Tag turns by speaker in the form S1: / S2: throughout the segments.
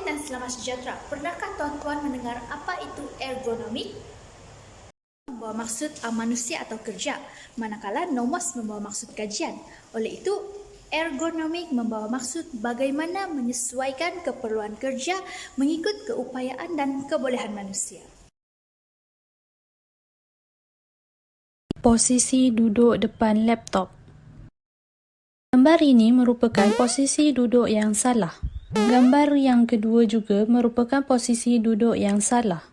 S1: dan selamat sejahtera. Pernahkah tuan-tuan mendengar apa itu ergonomik? Membawa maksud manusia atau kerja, manakala nomos membawa maksud kajian. Oleh itu, ergonomik membawa maksud bagaimana menyesuaikan keperluan kerja mengikut keupayaan dan kebolehan manusia.
S2: Posisi duduk depan laptop. Gambar ini merupakan posisi duduk yang salah. Gambar yang kedua juga merupakan posisi duduk yang salah.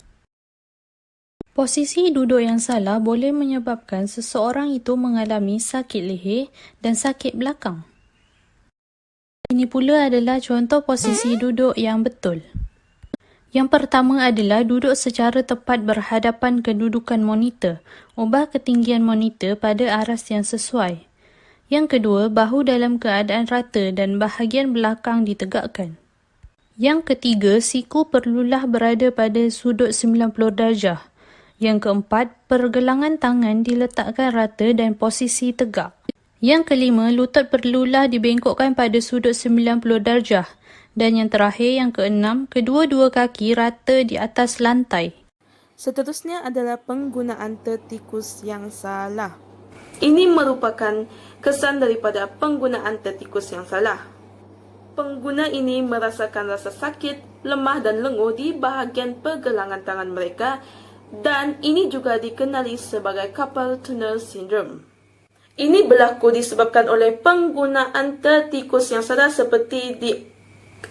S2: Posisi duduk yang salah boleh menyebabkan seseorang itu mengalami sakit leher dan sakit belakang. Ini pula adalah contoh posisi duduk yang betul. Yang pertama adalah duduk secara tepat berhadapan kedudukan monitor, ubah ketinggian monitor pada aras yang sesuai. Yang kedua, bahu dalam keadaan rata dan bahagian belakang ditegakkan. Yang ketiga, siku perlulah berada pada sudut 90 darjah. Yang keempat, pergelangan tangan diletakkan rata dan posisi tegak. Yang kelima, lutut perlulah dibengkokkan pada sudut 90 darjah. Dan yang terakhir, yang keenam, kedua-dua kaki rata di atas lantai.
S3: Seterusnya adalah penggunaan tertikus yang salah. Ini merupakan kesan daripada penggunaan tertikus yang salah. Pengguna ini merasakan rasa sakit, lemah dan lenguh di bahagian pergelangan tangan mereka dan ini juga dikenali sebagai carpal tunnel syndrome. Ini berlaku disebabkan oleh penggunaan tertikus yang salah seperti di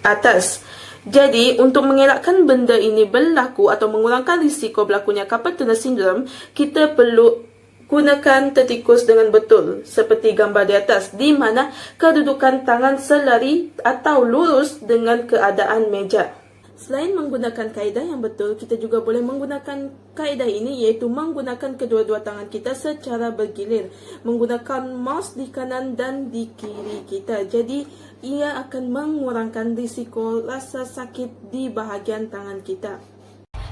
S3: atas. Jadi, untuk mengelakkan benda ini berlaku atau mengurangkan risiko berlakunya carpal tunnel syndrome, kita perlu gunakan tertikus dengan betul seperti gambar di atas, di mana kedudukan tangan selari atau lurus dengan keadaan meja. Selain menggunakan kaedah yang betul, kita juga boleh menggunakan kaedah ini iaitu menggunakan kedua-dua tangan kita secara bergilir, menggunakan mouse di kanan dan di kiri kita. Jadi, ia akan mengurangkan risiko rasa sakit di bahagian tangan kita.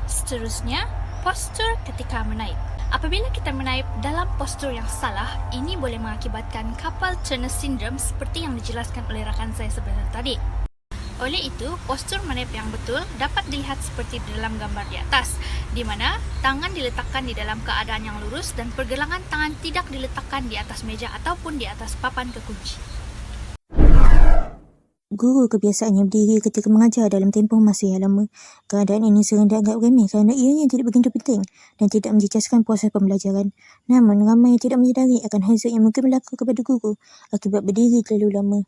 S1: Seterusnya, postur ketika menaip. Apabila kita menaip dalam postur yang salah, ini boleh mengakibatkan carpal tunnel syndrome seperti yang dijelaskan oleh rakan saya sebentar tadi. Oleh itu, postur menaip yang betul dapat dilihat seperti di dalam gambar di atas, di mana tangan diletakkan di dalam keadaan yang lurus dan pergelangan tangan tidak diletakkan di atas meja ataupun di atas papan kekunci.
S4: Guru kebiasaannya berdiri ketika mengajar dalam tempoh masa yang lama. Keadaan ini sering dianggap remeh kerana ianya tidak begitu penting dan tidak menjejaskan proses pembelajaran. Namun, ramai yang tidak menyedari akan hazard yang mungkin berlaku kepada guru akibat berdiri terlalu lama.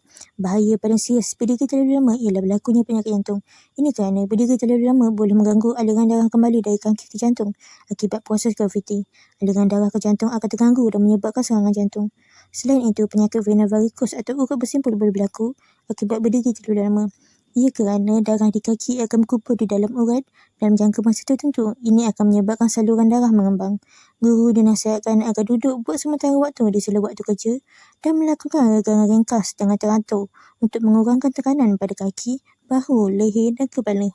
S4: Bahaya paling serius berdiri terlalu lama ialah berlakunya penyakit jantung. Ini kerana berdiri terlalu lama boleh mengganggu aliran darah kembali dari kaki ke jantung akibat proses graviti. Aliran darah ke jantung akan terganggu dan menyebabkan serangan jantung. Selain itu, penyakit vena varicose atau urat bersimpul boleh berlaku akibat berdiri terlalu lama. Ia kerana darah di kaki akan berkumpul di dalam urat dalam jangka masa tertentu. Ini akan menyebabkan saluran darah mengembang. Guru dinasihatkan agar duduk buat sementara waktu di sela waktu kerja dan melakukan regangan ringkas dengan teratur untuk mengurangkan tekanan pada kaki, bahu, leher dan kepala.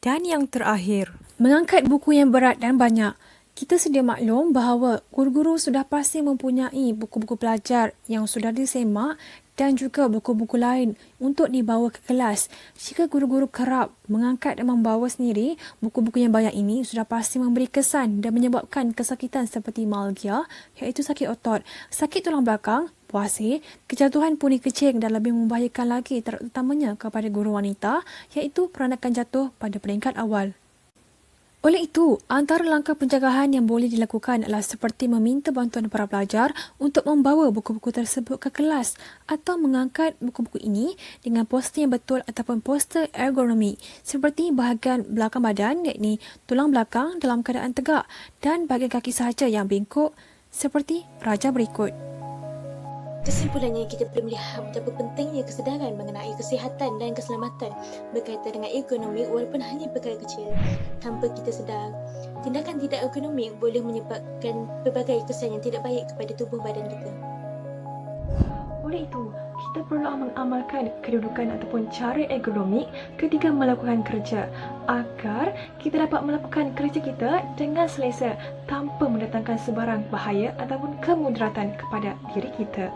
S5: Dan yang terakhir, mengangkat buku yang berat dan banyak. Kita sedia maklum bahawa guru-guru sudah pasti mempunyai buku-buku pelajar yang sudah disemak dan juga buku-buku lain untuk dibawa ke kelas. Jika guru-guru kerap mengangkat dan membawa sendiri, buku-buku yang banyak ini sudah pasti memberi kesan dan menyebabkan kesakitan seperti myalgia, iaitu sakit otot, sakit tulang belakang, puasir, kejatuhan puning kecing dan lebih membahayakan lagi terutamanya kepada guru wanita, iaitu peranakan jatuh pada peringkat awal. Oleh itu, antara langkah pencegahan yang boleh dilakukan adalah seperti meminta bantuan para pelajar untuk membawa buku-buku tersebut ke kelas atau mengangkat buku-buku ini dengan poster yang betul ataupun poster ergonomik seperti bahagian belakang badan iaitu tulang belakang dalam keadaan tegak dan bahagian kaki sahaja yang bengkok seperti raja berikut.
S4: Kesimpulannya, kita perlu melihat betapa pentingnya kesedaran mengenai kesihatan dan keselamatan berkaitan dengan ergonomik walaupun hanya perkara kecil. Tanpa kita sedar, tindakan tidak ergonomik boleh menyebabkan pelbagai kesan yang tidak baik kepada tubuh badan kita.
S5: Oleh itu, kita perlu mengamalkan kedudukan ataupun cara ergonomik ketika melakukan kerja agar kita dapat melakukan kerja kita dengan selesa tanpa mendatangkan sebarang bahaya ataupun kemudaratan kepada diri kita.